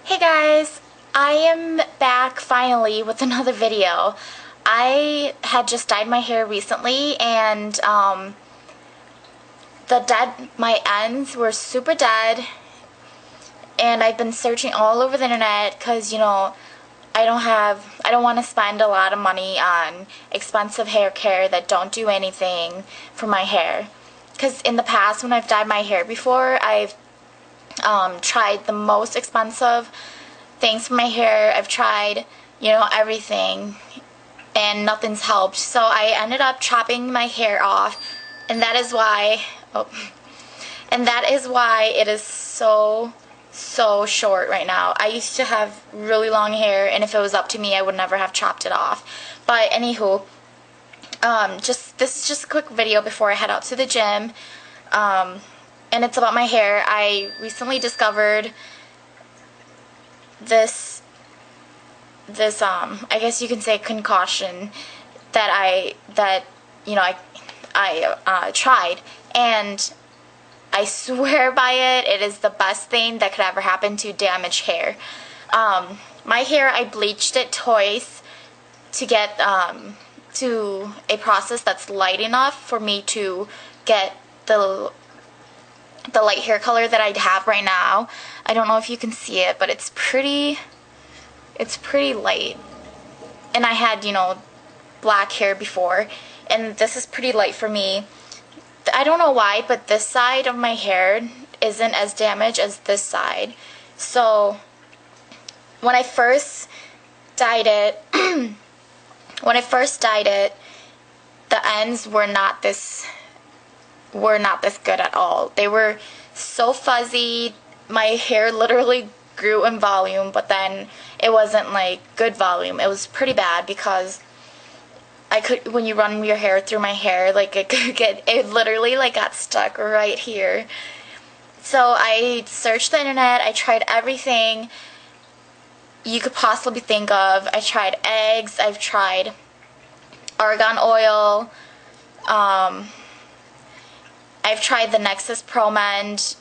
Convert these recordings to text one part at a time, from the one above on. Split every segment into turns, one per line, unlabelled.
Hey guys, I am back finally with another video. I had just dyed my hair recently and my ends were super dead, and I've been searching all over the internet because, I don't want to spend a lot of money on expensive hair care that don't do anything for my hair. Because in the past when I've dyed my hair before, I've tried the most expensive things for my hair. I've tried, everything, and nothing's helped. So I ended up chopping my hair off, and that is why, it is so short right now. I used to have really long hair, and if it was up to me, I would never have chopped it off. But anywho, this is just a quick video before I head out to the gym. And it's about my hair. I recently discovered this I guess you can say concoction that I tried, and I swear by it. It is the best thing that could ever happen to damaged hair. My hair, I bleached it twice to get to a process that's light enough for me to get the light hair color that I have right now. I don't know if you can see it, but it's pretty light. And I had, black hair before, and this is pretty light for me. I don't know why, but this side of my hair isn't as damaged as this side. So when I first dyed it, the ends were not this good at all. They were so fuzzy. My hair literally grew in volume, but then it wasn't like good volume. It was pretty bad because when you run your hair through my hair, like it literally like got stuck right here. So I searched the internet. I tried everything you could possibly think of. I tried eggs. I've tried argan oil. I've tried the Nexus Pro Mend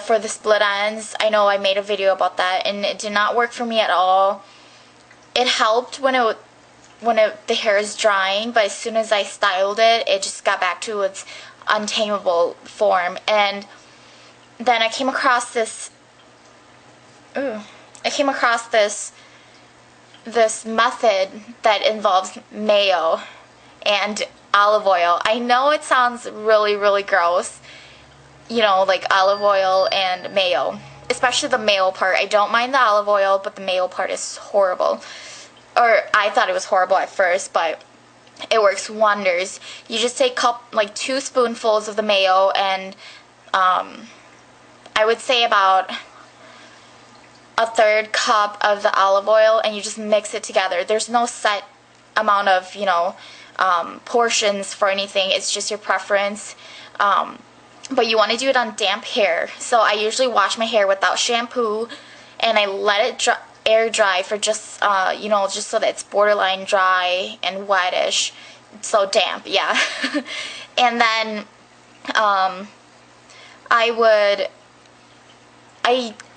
for the split ends. I know I made a video about that, and it did not work for me at all. It helped when the hair is drying, but as soon as I styled it, it just got back to its untamable form. And then I came across this method that involves mayo and olive oil. I know it sounds really gross, like olive oil and mayo, especially the mayo part. I don't mind the olive oil, but the mayo part is horrible. Or I thought it was horrible at first, but it works wonders. You just take 2 spoonfuls of the mayo and I would say about a 1/3 cup of the olive oil, and you just mix it together. There's no set amount of portions for anything. It's just your preference. But you want to do it on damp hair. So I usually wash my hair without shampoo, and I let it air dry for just just so that it's borderline dry and wettish. So damp, yeah. And then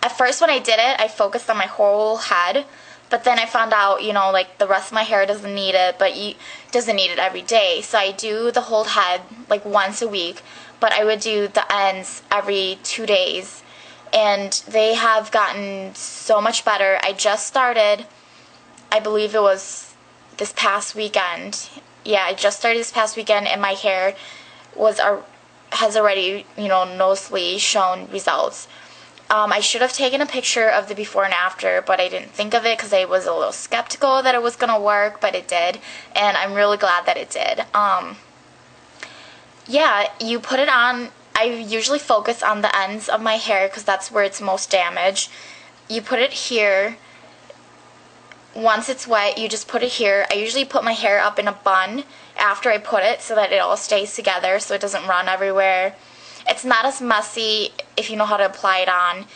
at first when I did it, I focused on my whole head, but then I found out, like the rest of my hair doesn't need it, but doesn't need it every day. So I do the whole head like once a week, but I would do the ends every 2 days. And they have gotten so much better. I just started, I believe it was this past weekend. Yeah, I just started this past weekend, and my hair has already, noticeably shown results. I should have taken a picture of the before and after, but I didn't think of it because I was a little skeptical that it was going to work, but it did, and I'm really glad that it did. Yeah, you put it on. I usually focus on the ends of my hair because that's where it's most damaged. You put it here. Once it's wet, you just put it here. I usually put my hair up in a bun after I put it so that it all stays together so it doesn't run everywhere. It's not as messy if you know how to apply it on.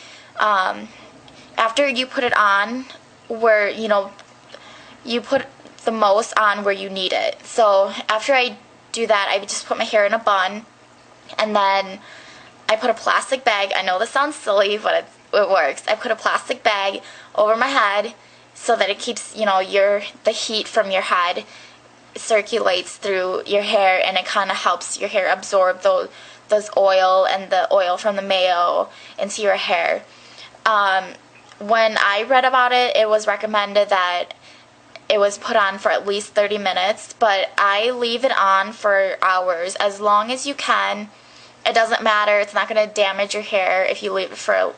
After you put it on, where, you put the most on where you need it. So after I do that, I just put my hair in a bun, and then I put a plastic bag, I know this sounds silly, but it works. I put a plastic bag over my head so that it keeps, you know, the heat from your head circulates through your hair, and it kind of helps your hair absorb those oil and the oil from the mayo into your hair. When I read about it, it was recommended that it was put on for at least 30 minutes, but I leave it on for hours, as long as you can. It doesn't matter, it's not going to damage your hair if you leave it for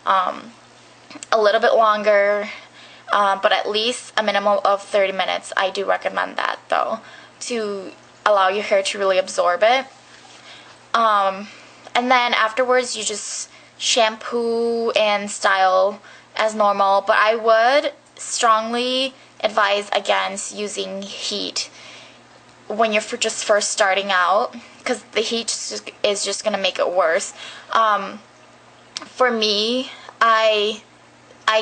a little bit longer, but at least a minimum of 30 minutes. I do recommend that, though, to allow your hair to really absorb it. And then afterwards you just shampoo and style as normal, but I would strongly advise against using heat when you're just first starting out, because the heat is just going to make it worse. For me, I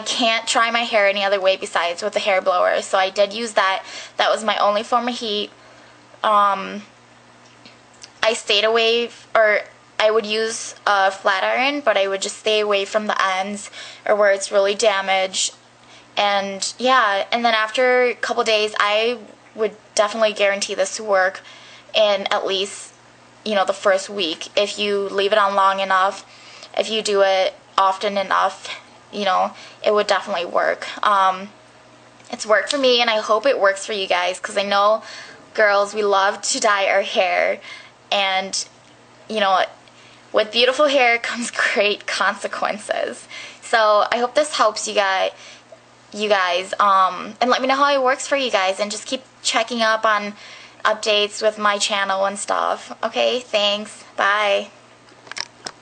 can't dry my hair any other way besides with the hair blower, so I did use that. That was my only form of heat. I stayed away, or I would use a flat iron, but I would just stay away from the ends or where it's really damaged. And yeah, and then after a couple days, I would definitely guarantee this to work in at least, you know, the first week. If you leave it on long enough, if you do it often enough, you know, it would definitely work. It's worked for me, and I hope it works for you guys, because I know girls, we love to dye our hair, and you know, with beautiful hair comes great consequences. So I hope this helps you guys, and let me know how it works for you guys, and just keep checking up on updates with my channel and stuff. Okay, thanks, bye.